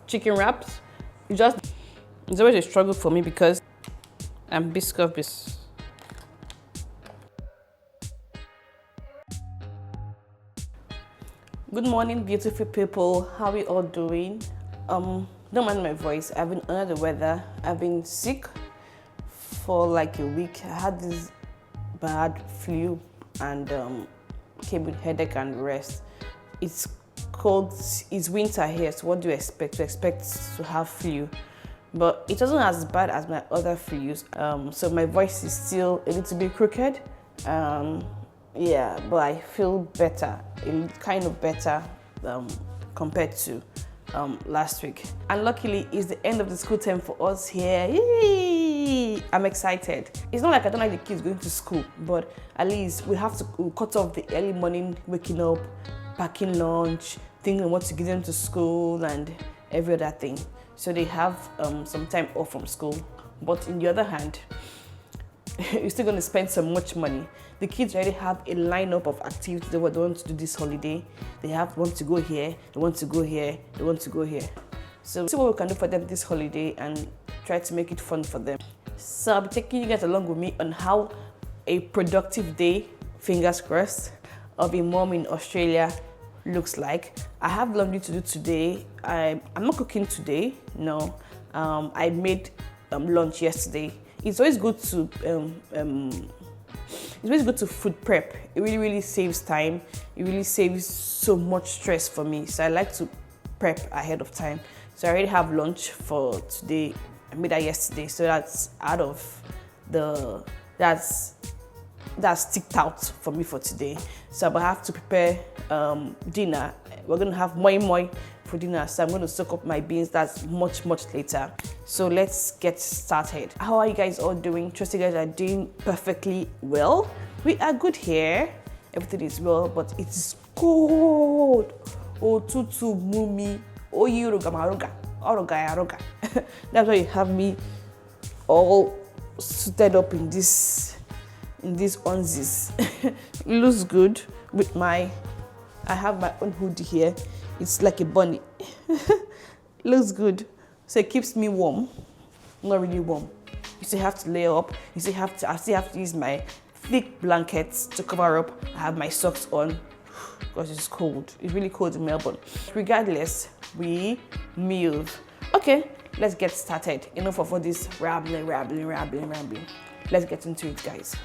chicken wraps. It's always a struggle for me because I'm biscuit bis. Good morning, beautiful people. How are we all doing? Don't mind my voice. I've been under the weather. I've been sick for like a week. I had this bad flu and came with headache and rest. It's cold. It's winter here, so what do you expect? To expect to have flu, but it wasn't as bad as my other flus. So my voice is still a little bit crooked. Yeah, but I feel better, kind of better compared to last week. And luckily, it's the end of the school term for us here. Yay! I'm excited. It's not like I don't like the kids going to school, but at least we have to cut off the early morning waking up, packing lunch, thinking what to give them to school and every other thing. So they have some time off from school. But on the other hand, you're still going to spend so much money. The kids already have a lineup of activities they want to do this holiday. They want to go here, they want to go here, they want to go here. So see what we can do for them this holiday and try to make it fun for them. So I'll be taking you guys along with me on how a productive day, fingers crossed, of a mom in Australia looks like. I have laundry to do today. I'm not cooking today, no. I made lunch yesterday. It's always good to food prep. It really saves time. It really saves so much stress for me. So I like to prep ahead of time. So I already have lunch for today. I made that yesterday, so that's out of the that's ticked out for me for today. So I have to prepare dinner. We're gonna have moi for dinner, so I'm gonna soak up my beans. That's much later. So let's get started. How are you guys all doing? Trust you guys are doing perfectly well. We are good here. Everything is well, but it's cold. Oh, tutu mumi. Oh, yuruga maruga. Aroga. That's why you have me all suited up in these onesies. It looks good with I have my own hoodie here. It's like a bunny. Looks good. So it keeps me warm. Not really warm. You still have to layer up. I still have to use my thick blankets to cover up. I have my socks on because it's cold. It's really cold in Melbourne. Regardless, we move. Okay, let's get started. Enough of all this rambling. Let's get into it, guys.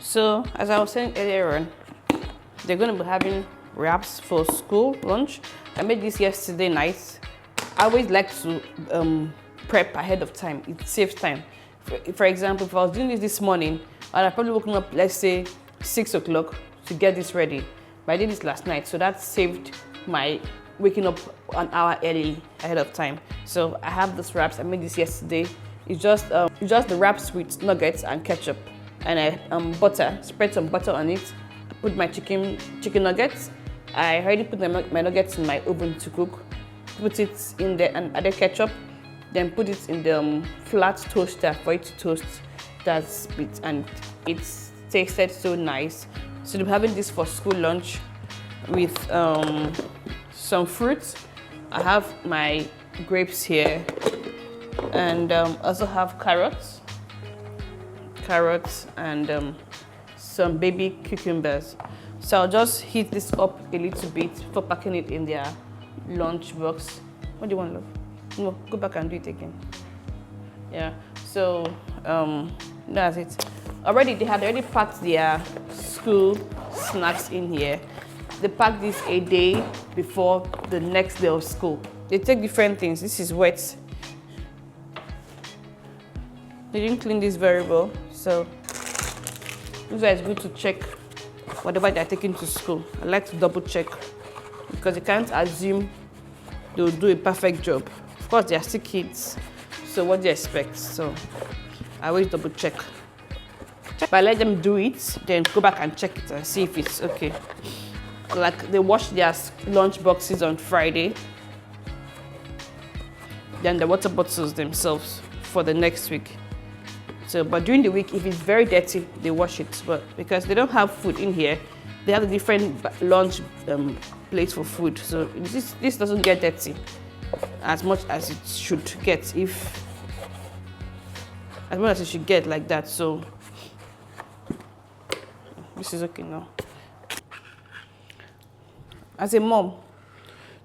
So, as I was saying earlier on, they're going to be having wraps for school lunch. I made this yesterday night. I always like to prep ahead of time. It saves time. For example, if I was doing this morning, I'd have probably woken up, let's say, 6 o'clock to get this ready. But I did this last night, so that saved my waking up an hour early ahead of time. So I have this wraps. I made this yesterday. It's just the wraps with nuggets and ketchup. And I spread some butter on it. I put my chicken nuggets. I already put my nuggets in my oven to cook. Put it in there and add the ketchup. Then put it in the flat toaster for it to toast that bit. And it tasted so nice. So I'm having this for school lunch with some fruits. I have my grapes here. And also have carrots and some baby cucumbers. So I'll just heat this up a little bit before packing it in their lunch box. What do you want, love? No, go back and do it again. Yeah, so that's it. They had already packed their school snacks in here. They packed this a day before the next day of school. They take different things. This is wet. They didn't clean this very well, so this is why it's good to check whatever they're taking to school. I like to double check because you can't assume they'll do a perfect job. Of course, they are still kids, so what do you expect? So I always double check. But I let them do it, then go back and check it and see if it's okay. Like they wash their lunch boxes on Friday, then the water bottles themselves for the next week. So, but during the week, if it's very dirty, they wash it. But because they don't have food in here, they have a different lunch plate for food. So this doesn't get dirty. as much as it should get, as much as it should get like that. So this is okay now. As a mom,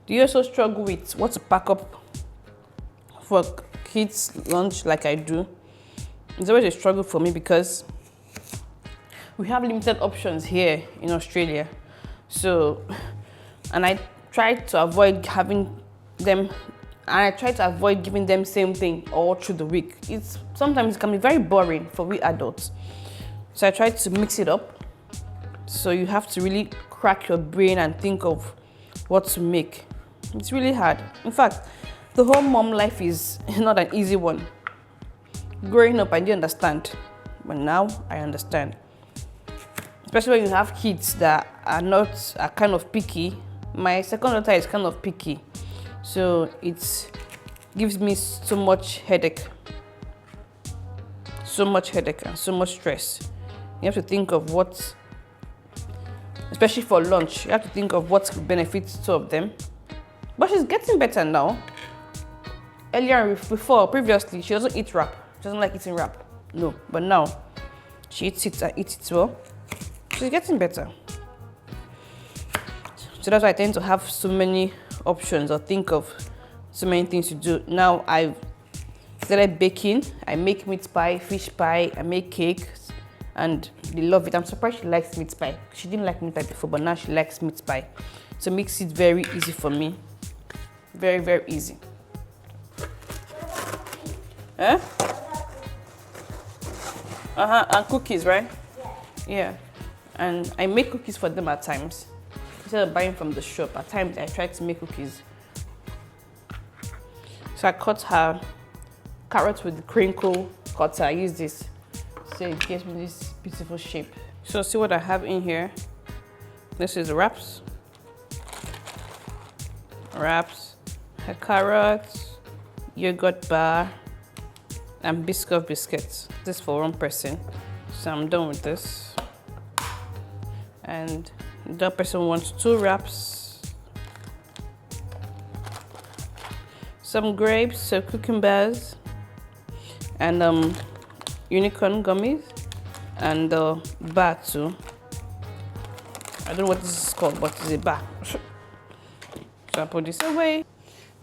do you also struggle with what to pack up for kids' lunch like I do? It's always a struggle for me because we have limited options here in Australia. So, and I try to avoid having them, and I try to avoid giving them same thing all through the week. Sometimes it can be very boring for we adults. So I try to mix it up. So you have to really crack your brain and think of what to make. It's really hard. In fact, the whole mom life is not an easy one. Growing up, I didn't understand, but now I understand. Especially when you have kids that are kind of picky. My second daughter is kind of picky, so it gives me so much headache and so much stress. You have to think of what, especially for lunch, you have to think of what benefits two of them. But she's getting better now. Previously, she doesn't eat wrap. She doesn't like eating wrap. No, but now she eats it well. She's getting better. So that's why I tend to have so many options or think of so many things to do. Now I've started baking. I make meat pie, fish pie, I make cakes, and they love it. I'm surprised she likes meat pie. She didn't like meat pie before, but now she likes meat pie. So it makes it very easy for me. Very, very easy. Eh? And cookies, right? Yeah. And I make cookies for them at times. Instead of buying from the shop, at times I try to make cookies. So I cut her carrots with the crinkle cutter. I use this, so it gives me this beautiful shape. So see what I have in here. This is wraps, her carrots, yogurt bar, and Biscoff biscuits. This is for one person, so I'm done with this. And the person wants 2 wraps, some grapes, so cucumbers, and unicorn gummies, and the bar too. I don't know what this is called, but it's a bar. So I put this away.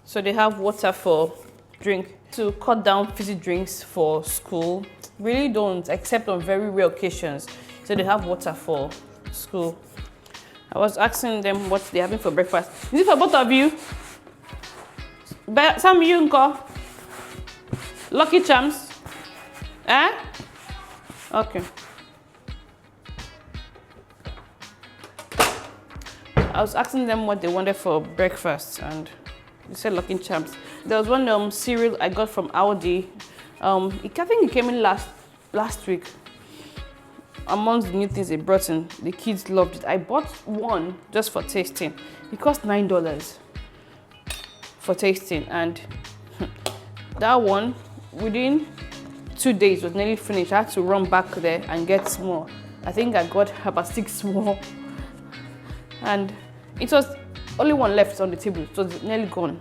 So they have water for drink. To cut down fizzy drinks for school, really don't, except on very rare occasions. So they have water for school. I was asking them what they're having for breakfast. Is it for both of you? Some you go. Lucky Charms. Eh? Okay. I was asking them what they wanted for breakfast, and they said Lucky Charms. There was one cereal I got from Aldi. I think it came in last week. Amongst the new things they brought in, the kids loved it. I bought one just for tasting. It cost $9 for tasting, and that one within 2 days was nearly finished. I had to run back there and get more. I think I got about 6 more, and it was only one left on the table. It was nearly gone.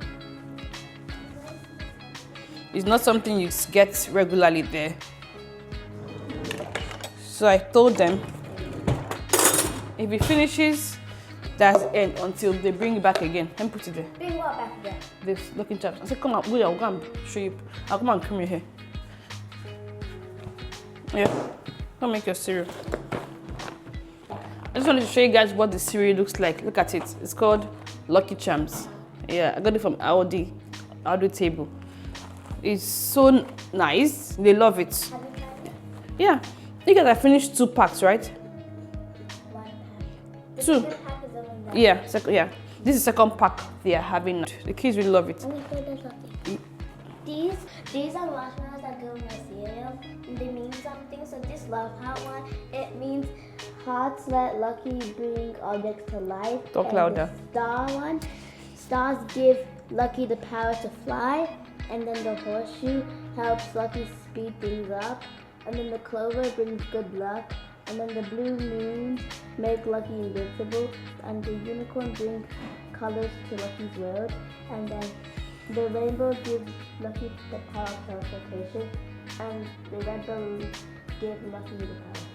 It's not something you get regularly there. So I told them, if it finishes, that's the end until they bring it back again. Let me put it there. Bring what back again? This Lucky Charms. I said, come on, I'll go and show you. I'll come and comb your hair. Yeah, come make your cereal. I just wanted to show you guys what the cereal looks like. Look at it. It's called Lucky Charms. Yeah, I got it from Aldi table. It's so nice. They love it. Have you tried it? Yeah. You guys, I finished 2 packs, right? 1 pack. The 2. second pack is only that. Yeah. This is the second pack they are having now. The kids really love it. Oh my God, that's lucky. These are marshmallows that go in my cereal, and they mean something. So this love heart one, it means hearts let Lucky bring objects to life. Talk and louder. The star one, stars give Lucky the power to fly, and then the horseshoe helps Lucky speed things up, and then the clover brings good luck, and then the blue moons make Lucky invincible, and the unicorn brings colors to Lucky's world, and then The rainbow gives Lucky the power of teleportation, and the red balloons give Lucky the power.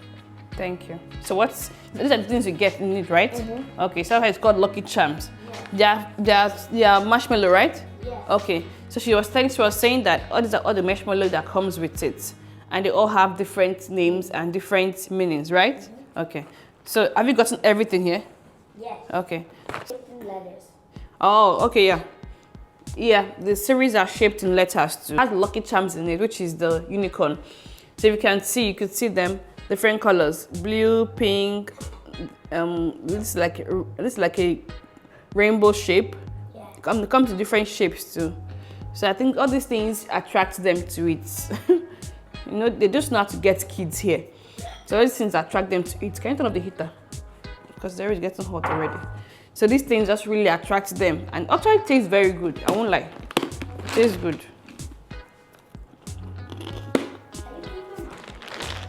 Thank you. So these are the things you get in it, right? Mm-hmm. Okay, so it's called Lucky Charms. Yeah. They are marshmallow, right? Yes. Okay. So she was saying that these are all the marshmallow that comes with it, and they all have different names and different meanings, right? Mm-hmm. Okay. So have you gotten everything here? Yes. Okay. Shaped in letters. Oh, okay, yeah. Yeah, the series are shaped in letters too. It has Lucky Charms in it, which is the unicorn. So if you could see them, different colors, blue, pink. This is like a rainbow shape. Yeah. It comes in different shapes too. So I think all these things attract them to it. You know, they just know how to get kids here. So all these things attract them to it. Can you turn off the heater? Because there is getting hot already. So these things just really attract them, and actually it tastes very good. I won't lie, it tastes good.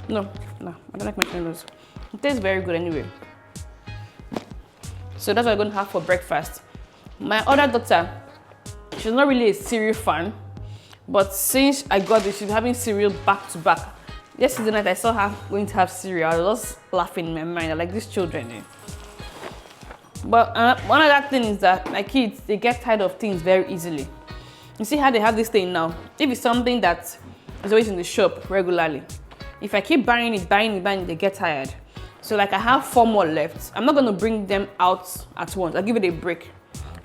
No, I don't like marshmallows. It tastes very good anyway. So that's what I'm going to have for breakfast. My other daughter, she's not really a cereal fan, but since I got this, she's having cereal back to back. Yesterday night I saw her going to have cereal. I was just laughing in my mind. I like these children. But one other thing is that my kids, they get tired of things very easily. You see how they have this thing now? If it's something that is always in the shop regularly, if I keep buying it, they get tired. So like I have 4 more left. I'm not going to bring them out at once. I'll give it a break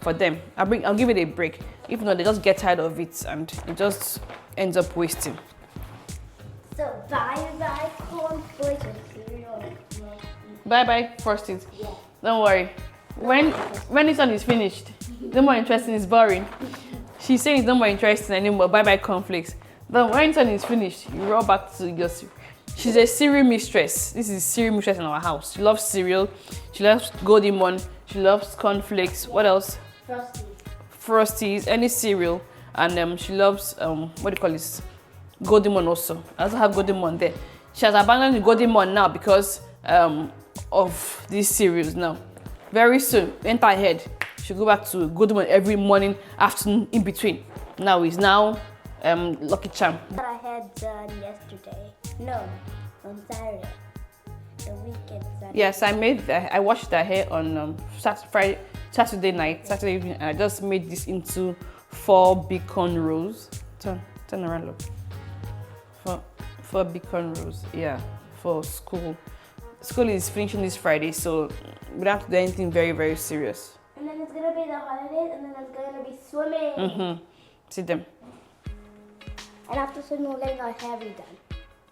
for them. I'll give it a break. If not, they just get tired of it and it just ends up wasting. So bye cornflakes and cereal. Bye Frosties. Yeah. Don't worry. When this one is finished, no more interesting, it's boring. She's saying it's no more interesting anymore. Bye cornflakes. Then when this one is finished, you roll back to your cereal. She's a cereal mistress. This is cereal mistress in our house. She loves cereal. She loves Golden Mon. She loves cornflakes. What else? Frosties, any cereal. And she loves what do you call this? Golden Mon also. I also have Golden Mon there. She has abandoned the Golden Mon now because of these cereals now. Very soon, enter ahead. She'll go back to Golden Mon every morning, afternoon, in between. Now is Lucky Charm. That I had done yesterday. No, on Saturday. The weekend Saturday. Yes, I washed her hair on Saturday night, Saturday evening, and I just made this into 4 beacon rows. Turn around, look. 4 beacon rows, yeah, for school. School is finishing this Friday, so we don't have to do anything very, very serious. And then it's gonna be the holidays, and then it's gonna be swimming. See them. And after swimming, we're getting our hair redone.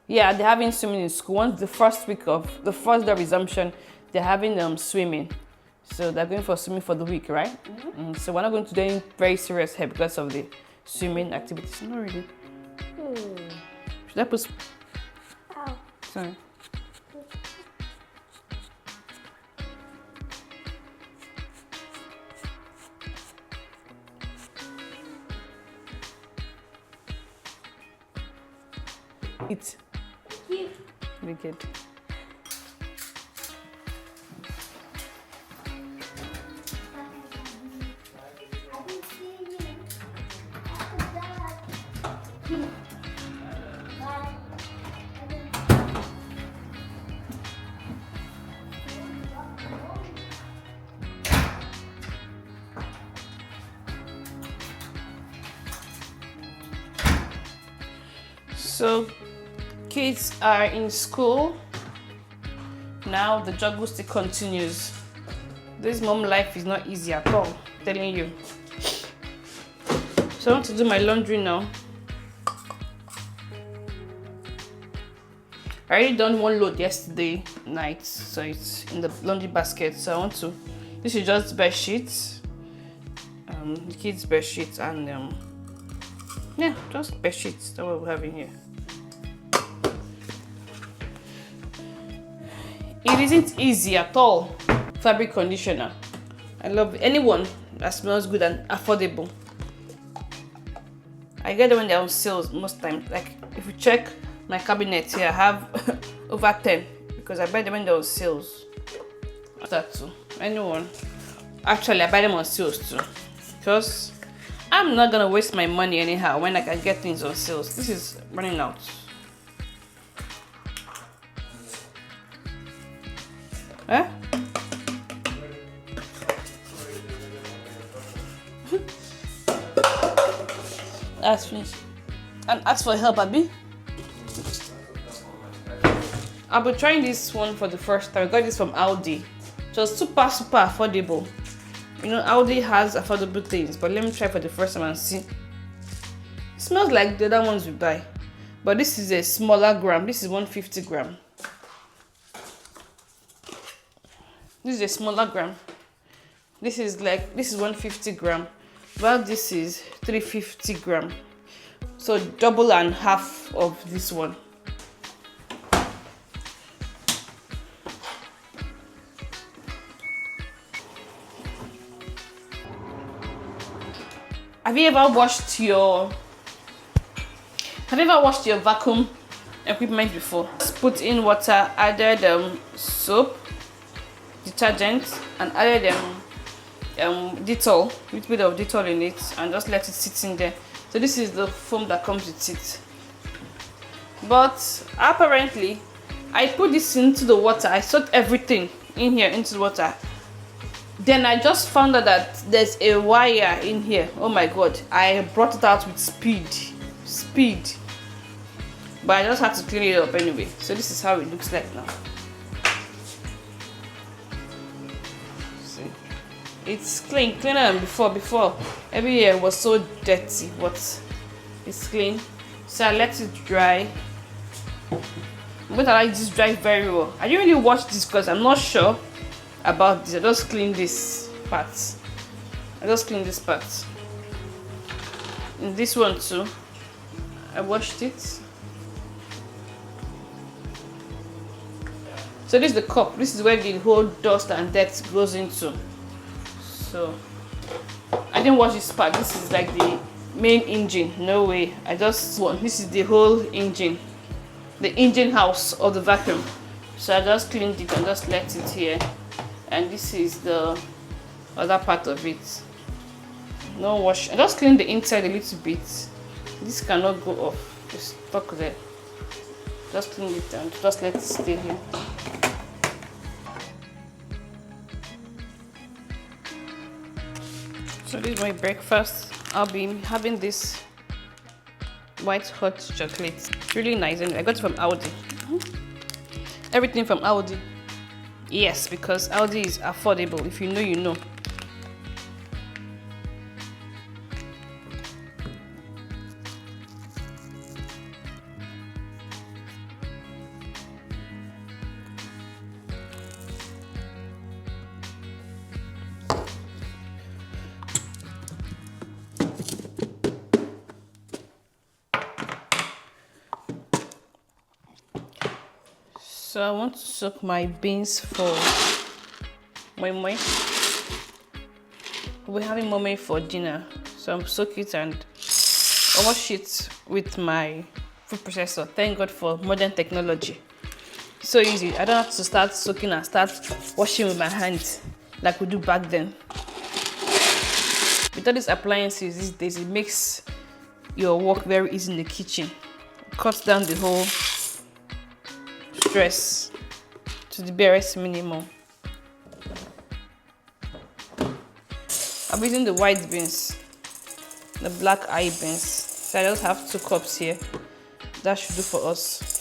Yeah, they're having swimming in school. Once the first day of resumption, they're having swimming. So they're going for swimming for the week, right? So we're not going to do any very serious hair because of the swimming activities. Not really. Should I put? Ow. Sorry. Eat. Very good. So kids are in school now. The juggle still continues. This mom life is not easy at all, I'm telling you. So I want to do my laundry now. I already done 1 load yesterday night, so it's in the laundry basket. So I want to. This is just bed sheets, the kids' bed sheets, and yeah, just bed sheets. That's what we have in here. It isn't easy at all. Fabric conditioner. I love anyone that smells good and affordable. I get them when they're on sales most times. Like if you check my cabinet here, I have over 10 because I buy them when they're on sales. That too. Anyone. Actually, I buy them on sales too. Because I'm not gonna waste my money anyhow when I can get things on sales. This is running out. Huh? That's finished. And ask for help, Abby. I'll be trying this one for the first time. I got this from Aldi. It was super affordable. You know, Aldi has affordable things, but let me try for the first time and see. It smells like the other ones we buy, but this is a smaller gram. This is 150 gram. This is a smaller gram. This is 150 gram, while this is 350 gram. So double and half of this one. Have you ever washed your vacuum equipment before? Just put in water, added soap, detergent, and added Dettol, a little bit of Dettol in it, and just let it sit in there. So this is the foam that comes with it. But apparently, I put this into the water. I soaked everything in here into the water. Then I just found out that there's a wire in here. Oh my god, I brought it out with speed. But I just had to clean it up anyway. So this is how it looks like now. See, it's cleaner than before every year was so dirty, but it's clean. So I let it dry. But I like this dry very well. I didn't really watch this because I'm not sure about this. I just clean this part. And this one too, I washed it. So this is the cup. This is where the whole dust and dirt goes into. So I didn't wash this part. This is like the main engine. No way. This is the whole engine, the engine house of the vacuum. So I just cleaned it and just left it here. And this is the other part of it. No wash. I just cleaned the inside a little bit. This cannot go off. It's stuck there. Just clean it and just let it stay here. So this is my breakfast. I'll be having this white hot chocolate. It's really nice, and I got it from Aldi. Everything from Aldi. Yes, because Aldi is affordable. If you know, you know. So I want to soak my beans for moi. We're having moi for dinner. So I'm soak it and wash it with my food processor. Thank God for modern technology. So easy. I don't have to start soaking and start washing with my hands like we do back then. With all these appliances these days, it makes your work very easy in the kitchen. It cuts down the whole stress to the barest minimum. I'm using the white beans, the black eye beans. So I just have 2 cups here. That should do for us.